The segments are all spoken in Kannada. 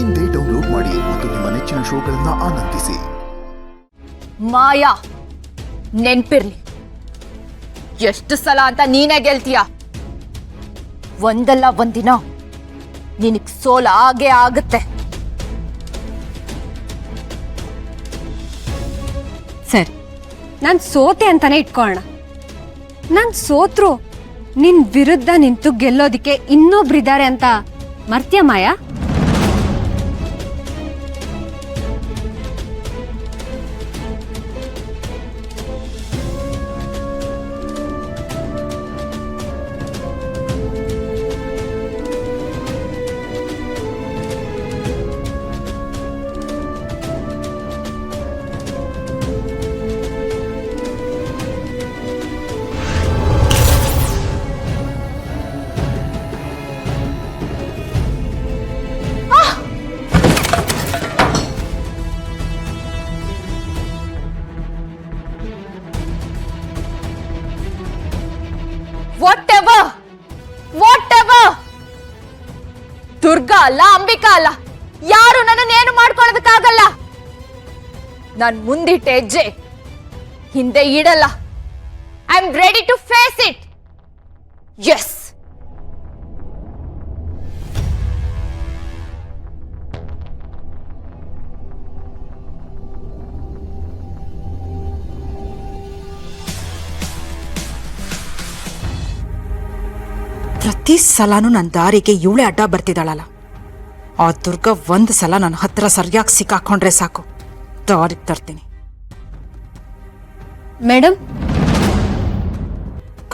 ಇಂದೇ ಡೌನ್ಲೋಡ್ ಮಾಡಿ ಮತ್ತು ನಿಮ್ಮ ನೆಚ್ಚಿನ ಶೋಗಳನ್ನ ಆನಂದಿಸಿ. ಮಾಯಾ, ನೆನ್ಪಿರ್ಲಿ, ಎಷ್ಟು ಸಲ ಅಂತ ನೀನೇ ಗೆಲ್ತೀಯ. ಒಂದಲ್ಲ ಒಂದಿನ ನಿನಗ್ ಸೋಲ ಆಗೇ ಆಗುತ್ತೆ. ಸರ್, ನಾನು ಸೋತೆ ಅಂತಾನೆ ಇಟ್ಕೊಳ್ಳೋಣ. ನಾನು ಸೋತ್ರು ನಿನ್ ವಿರುದ್ಧ ನಿಂತು ಗೆಲ್ಲೋದಿಕ್ಕೆ ಇನ್ನೊಬ್ರಿದ್ದಾರೆ ಅಂತ ಮರ್ತ್ಯ ಮಾಯಾ? Whatever. ದುರ್ಗಾ ಅಲ್ಲ, ಅಂಬಿಕಾ ಅಲ್ಲ, ಯಾರು ನನ್ನನ್ನೇನು ಮಾಡ್ಕೊಳ್ಳೋದಕ್ಕಾಗಲ್ಲ. ನಾನ್ ಮುಂದಿಟ್ಟ ಹೆಜ್ಜೆ ಹಿಂದೆ ಇಡಲ್ಲ. I am ready to face it. Yes. ಪ್ರತಿ ಸಲನೂ ನನ್ನ ದಾರಿಗೆ ಇವಳೆ ಅಡ್ಡ ಬರ್ತಿದ್ದಾಳಲ್ಲ. ಆ ದುರ್ಗ ಒಂದು ಸಲ ನನ್ನ ಹತ್ರ ಸರಿಯಾಗಿ ಸಿಕ್ಕಾಕೊಂಡ್ರೆ ಸಾಕು, ದಾರಿಗೆ ತರ್ತೀನಿ. ಮೇಡಮ್,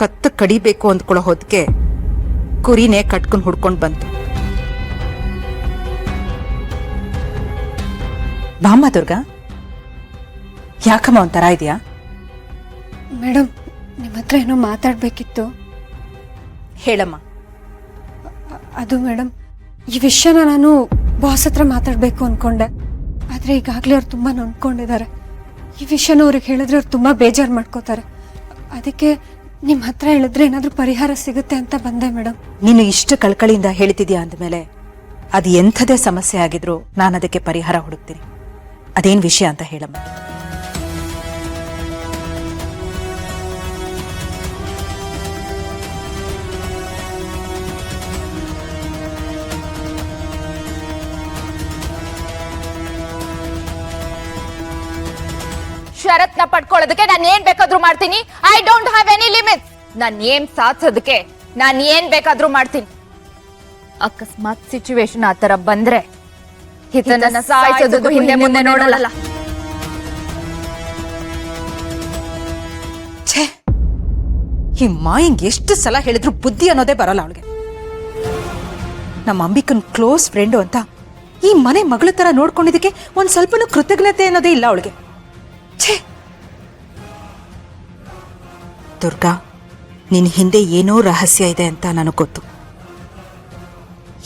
ಕತ್ತು ಕಡಿಬೇಕು ಅಂದ್ಕೊಳ್ಳೋ ಹೊತ್ತಿಗೆ ಕುರಿನೇ ಕಟ್ಕೊಂಡು ಹುಡ್ಕೊಂಡು ಬಂತು. ಬಾಮ್ಮ ದುರ್ಗಾ, ಯಾಕಮ್ಮ ಒಂಥರ ಇದೆಯಾ? ಮೇಡಮ್, ನಿಮ್ಮ ಹತ್ರ ಏನೋ ಮಾತಾಡಬೇಕಿತ್ತು. ಹೇಳಮ್ಮ. ಅದು ಮೇಡಮ್, ಈ ವಿಷಯನ ನಾನು ಬಾಸ್ ಹತ್ರ ಮಾತಾಡಬೇಕು ಅಂದ್ಕೊಂಡೆ. ಆದರೆ ಈಗಾಗಲೇ ಅವ್ರು ತುಂಬ ನೊಂದ್ಕೊಂಡಿದ್ದಾರೆ. ಈ ವಿಷಯನ ಅವ್ರಿಗೆ ಹೇಳಿದ್ರೆ ಅವ್ರು ತುಂಬ ಬೇಜಾರು ಮಾಡ್ಕೋತಾರೆ. ಅದಕ್ಕೆ ನಿಮ್ಮ ಹತ್ರ ಹೇಳಿದ್ರೆ ಏನಾದರೂ ಪರಿಹಾರ ಸಿಗುತ್ತೆ ಅಂತ ಬಂದೆ ಮೇಡಮ್. ನೀನು ಇಷ್ಟು ಕಳ್ಕಳಿಯಿಂದ ಹೇಳ್ತಿದ್ಯಾ ಅಂದಮೇಲೆ ಅದು ಎಂಥದೇ ಸಮಸ್ಯೆ ಆಗಿದ್ರು ನಾನು ಅದಕ್ಕೆ ಪರಿಹಾರ ಹುಡುಕ್ತೀನಿ. ಅದೇನು ವಿಷಯ ಅಂತ ಹೇಳಮ್ಮ. ಷರತ್ನ ಪಡ್ಕೊಳ್ಳೋದಕ್ಕೆ ನಾನು ಏನ್ ಬೇಕಾದ್ರೂ ಮಾಡ್ತೀನಿ. I don't have any limits. ನಾನು ಏನ್ ಸಾಧಿಸೋದಕ್ಕೆ ನಾನು ಏನ್ ಬೇಕಾದ್ರೂ ಮಾಡ್ತೀನಿ. ಅಕಸ್ಮಾತ್ ಸಿಚುವೇಶನ್ ಆ ತರ ಬಂದ್ರೆ ಇದನ್ನ ಸಾಯಿಸೋದಕ್ಕೂ ಹಿಂದೆ ಮುಂದೆ ನೋಡಲ್ಲ. ಛೇ, ಈ ಮಾಯಿಂಗ್ ಎಷ್ಟು ಸಲ ಹೇಳಿದ್ರು ಬುದ್ಧಿ ಅನ್ನೋದೇ ಬರಲ್ಲ ಅವಳಿಗೆ. ನಮ್ಮ ಅಂಬಿಕನ್ ಕ್ಲೋಸ್ ಫ್ರೆಂಡು ಅಂತ ಈ ಮನೆ ಮಗಳ ತರ ನೋಡ್ಕೊಂಡಿದ್ದಕ್ಕೆ ಒಂದ್ ಸ್ವಲ್ಪನೂ ಕೃತಜ್ಞತೆ ಅನ್ನೋದೇ ಇಲ್ಲ ಅವಳಿಗೆ. ಛೇ, ದುರ್ಗಾ, ನಿನ್ನ ಹಿಂದೆ ಏನೋ ರಹಸ್ಯ ಇದೆ ಅಂತ ನನಗೆ ಗೊತ್ತು.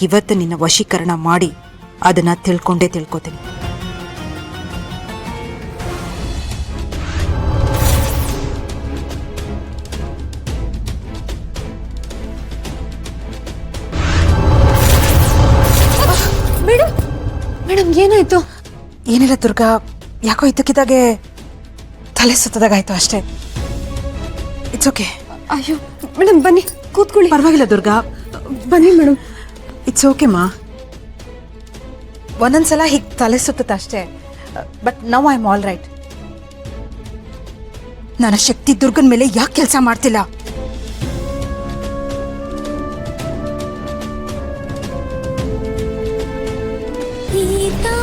ಇವತ್ತು ನಿನ್ನ ವಶೀಕರಣ ಮಾಡಿ ಅದನ್ನ ತಿಳ್ಕೊಂಡೇ ತಿಳ್ಕೊತೀನಿ. ಮೇಡಮ್, ಮೇಡಮ್ ಏನಾಯ್ತು? ಏನಿಲ್ಲ ದುರ್ಗಾ, ಯಾಕೋ ಇದ್ದಕ್ಕಿದ್ದಾಗೆ ತಲೆ ಸುತ್ತದಾಗಾಯ್ತು ಅಷ್ಟೇ. It's okay. ಅಯ್ಯೋ ಮೇಡಮ್, ಬನ್ನಿ ಕೂತ್ಕೊಳ್ಳಿ. ಪರವಾಗಿಲ್ಲ ದುರ್ಗಾ, ಬನ್ನಿ ಮೇಡಮ್. ಇಟ್ಸ್ ಓಕೆ ಮಾ. ಒಂದೊಂದ್ಸಲ ಹೀಗೆ ತಲೆ ಸುತ್ತ ಅಷ್ಟೇ, but now I am all right. ನನ್ನ ಶಕ್ತಿ ದುರ್ಗನ್ ಮೇಲೆ ಯಾಕೆ ಕೆಲಸ ಮಾಡ್ತಿಲ್ಲ? ಗೀತಾ